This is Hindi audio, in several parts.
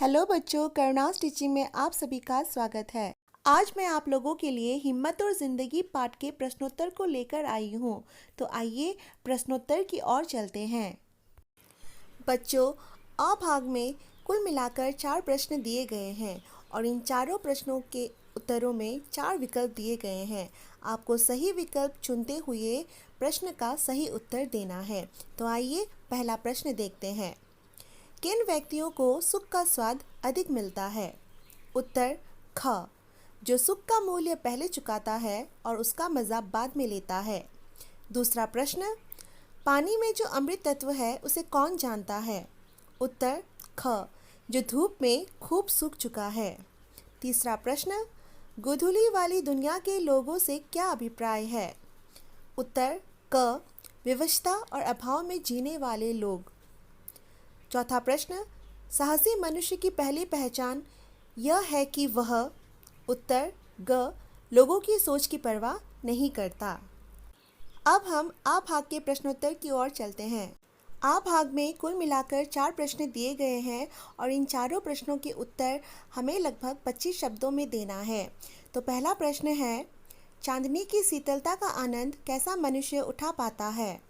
हेलो बच्चों, करुणास टीचिंग में आप सभी का स्वागत है। आज मैं आप लोगों के लिए हिम्मत और जिंदगी पाठ के प्रश्नोत्तर को लेकर आई हूँ। तो आइए प्रश्नोत्तर की ओर चलते हैं। बच्चों, अ भाग में कुल मिलाकर 4 प्रश्न दिए गए हैं और इन चारों प्रश्नों के उत्तरों में 4 विकल्प दिए गए हैं। आपको सही विकल्प चुनते हुए प्रश्न का सही उत्तर देना है। तो आइए पहला प्रश्न देखते हैं। किन व्यक्तियों को सुख का स्वाद अधिक मिलता है? उत्तर ख, जो सुख का मूल्य पहले चुकाता है और उसका मज़ा बाद में लेता है। दूसरा प्रश्न, पानी में जो अमृत तत्व है उसे कौन जानता है? उत्तर ख, जो धूप में खूब सूख चुका है। तीसरा प्रश्न, गोधूली वाली दुनिया के लोगों से क्या अभिप्राय है? उत्तर क, विवशता और अभाव में जीने वाले लोग। चौथा प्रश्न, साहसी मनुष्य की पहली पहचान यह है कि वह। उत्तर ग, लोगों की सोच की परवाह नहीं करता। अब हम आ भाग के प्रश्नोत्तर की ओर चलते हैं। आ भाग में कुल मिलाकर 4 प्रश्न दिए गए हैं और इन चारों प्रश्नों के उत्तर हमें लगभग 25 शब्दों में देना है। तो पहला प्रश्न है, चांदनी की शीतलता का आनंद कैसा मनुष्य उठा पाता है?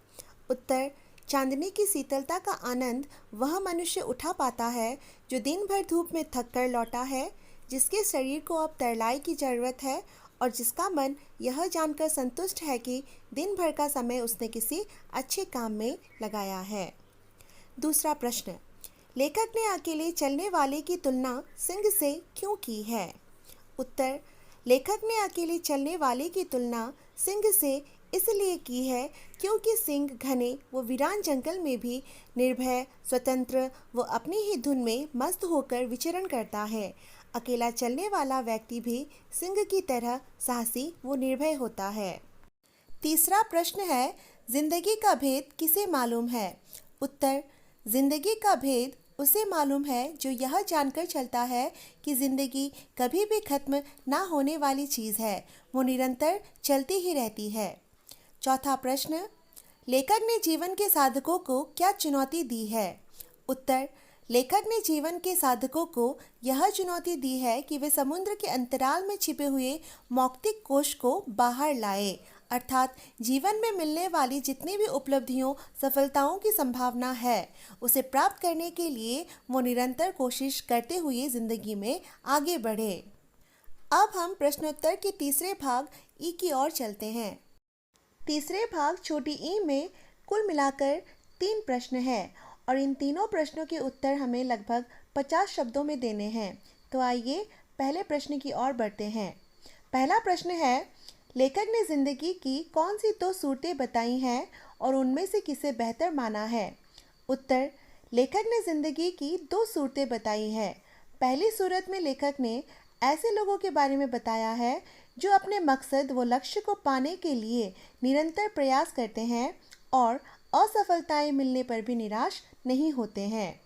उत्तर, चांदनी की शीतलता का आनंद वह मनुष्य उठा पाता है जो दिन भर धूप में थक कर लौटा है, जिसके शरीर को अब तरलाई की ज़रूरत है और जिसका मन यह जानकर संतुष्ट है कि दिन भर का समय उसने किसी अच्छे काम में लगाया है। दूसरा प्रश्न, लेखक ने अकेले चलने वाले की तुलना सिंह से क्यों की है? उत्तर, लेखक ने अकेले चलने वाले की तुलना सिंह से इसलिए की है क्योंकि सिंह घने व वीरान जंगल में भी निर्भय, स्वतंत्र व अपनी ही धुन में मस्त होकर विचरण करता है। अकेला चलने वाला व्यक्ति भी सिंह की तरह साहसी व निर्भय होता है। तीसरा प्रश्न है, जिंदगी का भेद किसे मालूम है? उत्तर, जिंदगी का भेद उसे मालूम है जो यह जानकर चलता है कि जिंदगी कभी भी खत्म ना होने वाली चीज़ है, वो निरंतर चलती ही रहती है। चौथा प्रश्न, लेखक ने जीवन के साधकों को क्या चुनौती दी है? उत्तर, लेखक ने जीवन के साधकों को यह चुनौती दी है कि वे समुद्र के अंतराल में छिपे हुए मौक्तिक कोश को बाहर लाए, अर्थात जीवन में मिलने वाली जितनी भी उपलब्धियों, सफलताओं की संभावना है, उसे प्राप्त करने के लिए वो निरंतर कोशिश करते हुए जिंदगी में आगे बढ़े। अब हम प्रश्नोत्तर के तीसरे भाग ई की ओर चलते हैं। तीसरे भाग छोटी ई में कुल मिलाकर 3 प्रश्न हैं और इन तीनों प्रश्नों के उत्तर हमें लगभग 50 शब्दों में देने हैं। तो आइए पहले प्रश्न की ओर बढ़ते हैं। पहला प्रश्न है, लेखक ने जिंदगी की कौन सी 2 सूरतें बताई हैं और उनमें से किसे बेहतर माना है? उत्तर, लेखक ने जिंदगी की 2 सूरतें बताई हैं। पहली सूरत में लेखक ने ऐसे लोगों के बारे में बताया है जो अपने मकसद व लक्ष्य को पाने के लिए निरंतर प्रयास करते हैं और असफलताएं मिलने पर भी निराश नहीं होते हैं।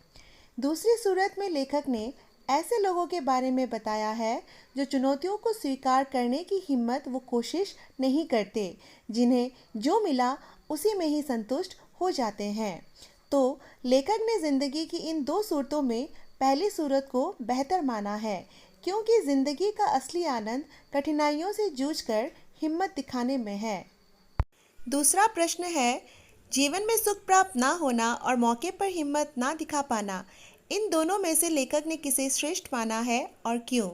दूसरी सूरत में लेखक ने ऐसे लोगों के बारे में बताया है जो चुनौतियों को स्वीकार करने की हिम्मत व कोशिश नहीं करते, जिन्हें जो मिला उसी में ही संतुष्ट हो जाते हैं। तो लेखक ने जिंदगी की इन 2 सूरतों में पहली सूरत को बेहतर माना है, क्योंकि जिंदगी का असली आनंद कठिनाइयों से जूझकर हिम्मत दिखाने में है। दूसरा प्रश्न है, जीवन में सुख प्राप्त ना होना और मौके पर हिम्मत ना दिखा पाना, इन दोनों में से लेखक ने किसे श्रेष्ठ माना है और क्यों?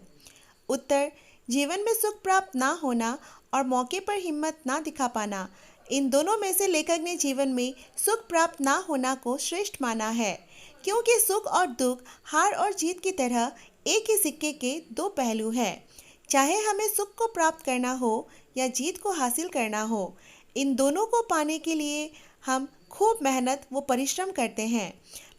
उत्तर, जीवन में सुख प्राप्त ना होना और मौके पर हिम्मत ना दिखा पाना, इन दोनों में से लेखक ने जीवन में सुख प्राप्त ना होना को श्रेष्ठ माना है, क्योंकि सुख और दुख, हार और जीत की तरह एक ही सिक्के के 2 पहलू हैं। चाहे हमें सुख को प्राप्त करना हो या जीत को हासिल करना हो, इन दोनों को पाने के लिए हम खूब मेहनत व परिश्रम करते हैं।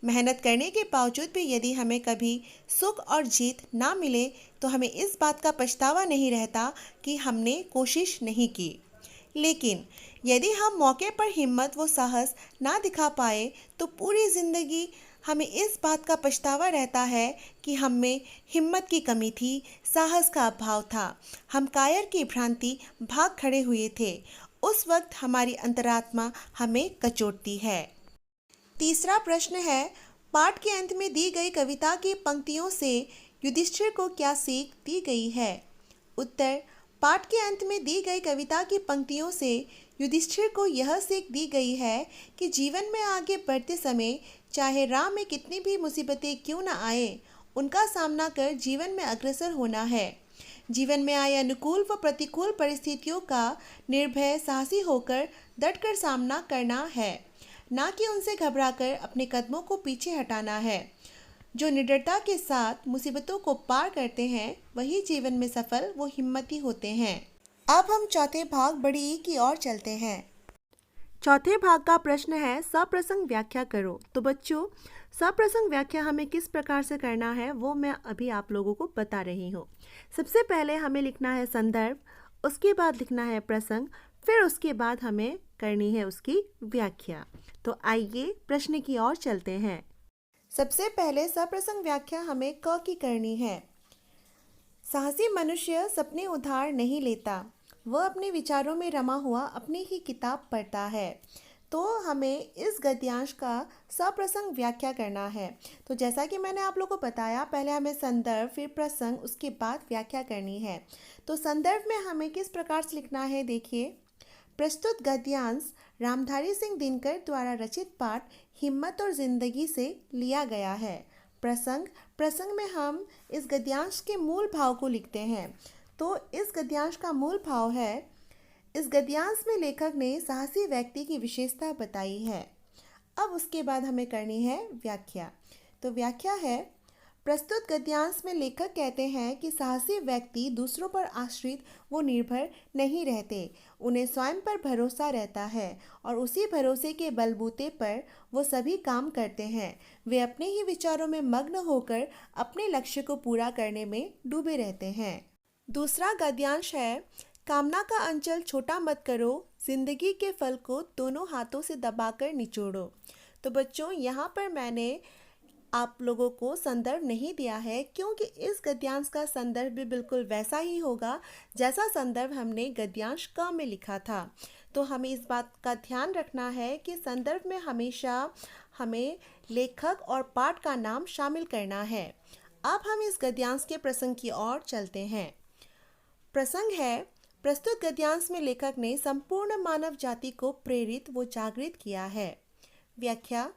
मेहनत करने के बावजूद भी यदि हमें कभी सुख और जीत ना मिले तो हमें इस बात का पछतावा नहीं रहता कि हमने कोशिश नहीं की। लेकिन यदि हम मौके पर हिम्मत व साहस ना दिखा पाए तो पूरी ज़िंदगी हमें इस बात का पछतावा रहता है कि हम में हिम्मत की कमी थी, साहस का अभाव था, हम कायर की भ्रांति भाग खड़े हुए थे। उस वक्त हमारी अंतरात्मा हमें कचोटती है। तीसरा प्रश्न है, पाठ के अंत में दी गई कविता की पंक्तियों से युधिष्ठिर को क्या सीख दी गई है? उत्तर, पाठ के अंत में दी गई कविता की पंक्तियों से युधिष्ठिर को यह सीख दी गई है कि जीवन में आगे बढ़ते समय चाहे राह में कितनी भी मुसीबतें क्यों न आए, उनका सामना कर जीवन में अग्रसर होना है। जीवन में आए अनुकूल व प्रतिकूल परिस्थितियों का निर्भय साहसी होकर डटकर सामना करना है, ना कि उनसे घबराकर अपने कदमों को पीछे हटाना है। जो निडरता के साथ मुसीबतों को पार करते हैं वही जीवन में सफल व हिम्मती होते हैं। अब हम चौथे भाग बड़ी ई की ओर चलते हैं। चौथे भाग का प्रश्न है सप्रसंग व्याख्या करो। तो बच्चों, सप्रसंग व्याख्या हमें किस प्रकार से करना है वो मैं अभी आप लोगों को बता रही हूँ। सबसे पहले हमें लिखना है संदर्भ, उसके बाद लिखना है प्रसंग, फिर उसके बाद हमें करनी है उसकी व्याख्या। तो आइए प्रश्न की ओर चलते हैं। सबसे पहले सप्रसंग व्याख्या हमें क की करनी है। साहसी मनुष्य सपने उधार नहीं लेता, वह अपने विचारों में रमा हुआ अपनी ही किताब पढ़ता है। तो हमें इस गद्यांश का सप्रसंग व्याख्या करना है। तो जैसा कि मैंने आप लोगों को बताया, पहले हमें संदर्भ, फिर प्रसंग, उसके बाद व्याख्या करनी है। तो संदर्भ में हमें किस प्रकार से लिखना है, देखिए। प्रस्तुत गद्यांश रामधारी सिंह दिनकर द्वारा रचित पाठ हिम्मत और जिंदगी से लिया गया है। प्रसंग में हम इस गद्यांश के मूल भाव को लिखते हैं। तो इस गद्यांश का मूल भाव है, इस गद्यांश में लेखक ने साहसी व्यक्ति की विशेषता बताई है। अब उसके बाद हमें करनी है व्याख्या। तो व्याख्या है, प्रस्तुत गद्यांश में लेखक कहते हैं कि साहसी व्यक्ति दूसरों पर आश्रित वो निर्भर नहीं रहते, उन्हें स्वयं पर भरोसा रहता है और उसी भरोसे के बलबूते पर वो सभी काम करते हैं। वे अपने ही विचारों में मग्न होकर अपने लक्ष्य को पूरा करने में डूबे रहते हैं। दूसरा गद्यांश है, कामना का अंचल छोटा मत करो, जिंदगी के फल को दोनों हाथों से दबाकर निचोड़ो। तो बच्चों, यहाँ पर मैंने आप लोगों को संदर्भ नहीं दिया है, क्योंकि इस गद्यांश का संदर्भ भी बिल्कुल वैसा ही होगा जैसा संदर्भ हमने गद्यांश क में लिखा था। तो हमें इस बात का ध्यान रखना है कि संदर्भ में हमेशा हमें लेखक और पाठ का नाम शामिल करना है। अब हम इस गद्यांश के प्रसंग की ओर चलते हैं। प्रसंग है, प्रस्तुत गद्यांश में लेखक ने संपूर्ण मानव जाति को प्रेरित व जागृत किया है। व्याख्या,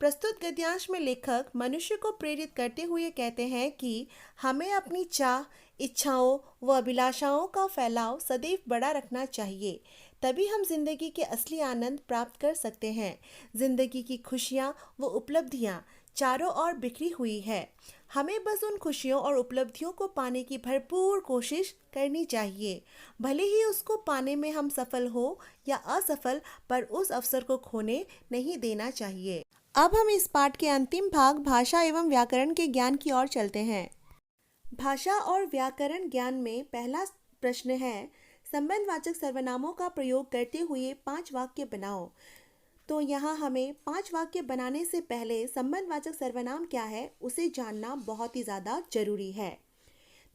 प्रस्तुत गद्यांश में लेखक मनुष्य को प्रेरित करते हुए कहते हैं कि हमें अपनी चाह, इच्छाओं व अभिलाषाओं का फैलाव सदैव बड़ा रखना चाहिए, तभी हम जिंदगी के असली आनंद प्राप्त कर सकते हैं। जिंदगी की खुशियाँ व उपलब्धियाँ चारों ओर बिखरी हुई है, हमें बस उन खुशियों और उपलब्धियों को पाने की भरपूर कोशिश करनी चाहिए। भले ही उसको पाने में हम सफल हो या असफल, पर उस अवसर को खोने नहीं देना चाहिए। अब हम इस पाठ के अंतिम भाग भाषा एवं व्याकरण के ज्ञान की ओर चलते हैं। भाषा और व्याकरण ज्ञान में पहला प्रश्न है, संबंधवाचक सर्वनामों का प्रयोग करते हुए 5 वाक्य बनाओ। तो यहाँ हमें 5 वाक्य बनाने से पहले संबंधवाचक सर्वनाम क्या है उसे जानना बहुत ही ज़्यादा जरूरी है।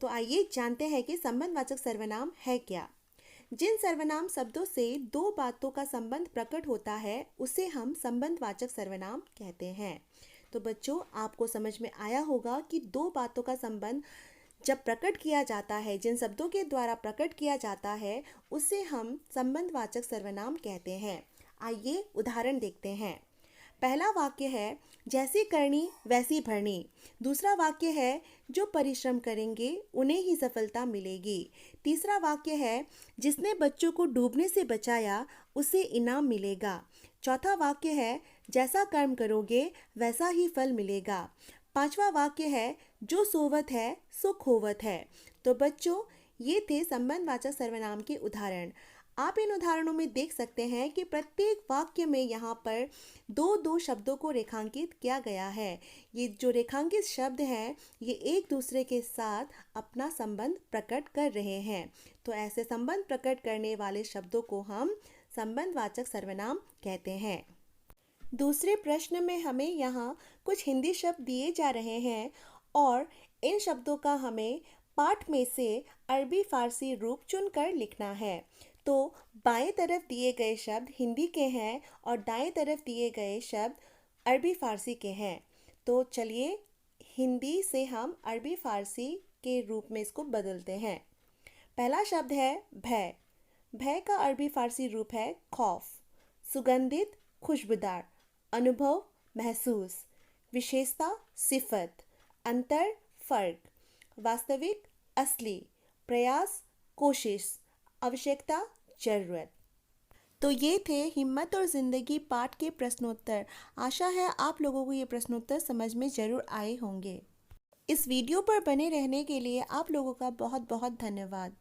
तो आइए जानते हैं कि संबंधवाचक सर्वनाम है क्या। जिन सर्वनाम शब्दों से 2 बातों का संबंध प्रकट होता है उसे हम संबंधवाचक सर्वनाम कहते हैं। तो बच्चों, आपको समझ में आया होगा कि 2 बातों का संबंध जब प्रकट किया जाता है, जिन शब्दों के द्वारा प्रकट किया जाता है, उसे हम संबंधवाचक सर्वनाम कहते हैं। आइए उदाहरण देखते हैं। पहला वाक्य है, जैसी करनी वैसी भरनी। दूसरा वाक्य है, जो परिश्रम करेंगे उन्हें ही सफलता मिलेगी। तीसरा वाक्य है, जिसने बच्चों को डूबने से बचाया उसे इनाम मिलेगा। चौथा वाक्य है, जैसा कर्म करोगे वैसा ही फल मिलेगा। पांचवा वाक्य है, जो सोवत है सो खोवत है। तो बच्चों, ये थे संबंधवाचक सर्वनाम के उदाहरण। आप इन उदाहरणों में देख सकते हैं कि प्रत्येक वाक्य में यहाँ पर 2-2 शब्दों को रेखांकित किया गया है। ये जो रेखांकित शब्द हैं, ये एक दूसरे के साथ अपना संबंध प्रकट कर रहे हैं। तो ऐसे संबंध प्रकट करने वाले शब्दों को हम संबंधवाचक सर्वनाम कहते हैं। दूसरे प्रश्न में हमें यहाँ कुछ हिंदी शब्द दिए जा रहे हैं और इन शब्दों का हमें पाठ में से अरबी फारसी रूप चुनकर लिखना है। तो बाएं तरफ दिए गए शब्द हिंदी के हैं और दाएं तरफ दिए गए शब्द अरबी फारसी के हैं। तो चलिए हिंदी से हम अरबी फारसी के रूप में इसको बदलते हैं। पहला शब्द है भय। भय का अरबी फारसी रूप है खौफ। सुगंधित, खुशबूदार। अनुभव, महसूस। विशेषता, सिफत। अंतर, फर्क। वास्तविक, असली। प्रयास, कोशिश। आवश्यकता, जरूरत। तो ये थे हिम्मत और ज़िंदगी पाठ के प्रश्नोत्तर। आशा है आप लोगों को ये प्रश्नोत्तर समझ में ज़रूर आए होंगे। इस वीडियो पर बने रहने के लिए आप लोगों का बहुत बहुत धन्यवाद।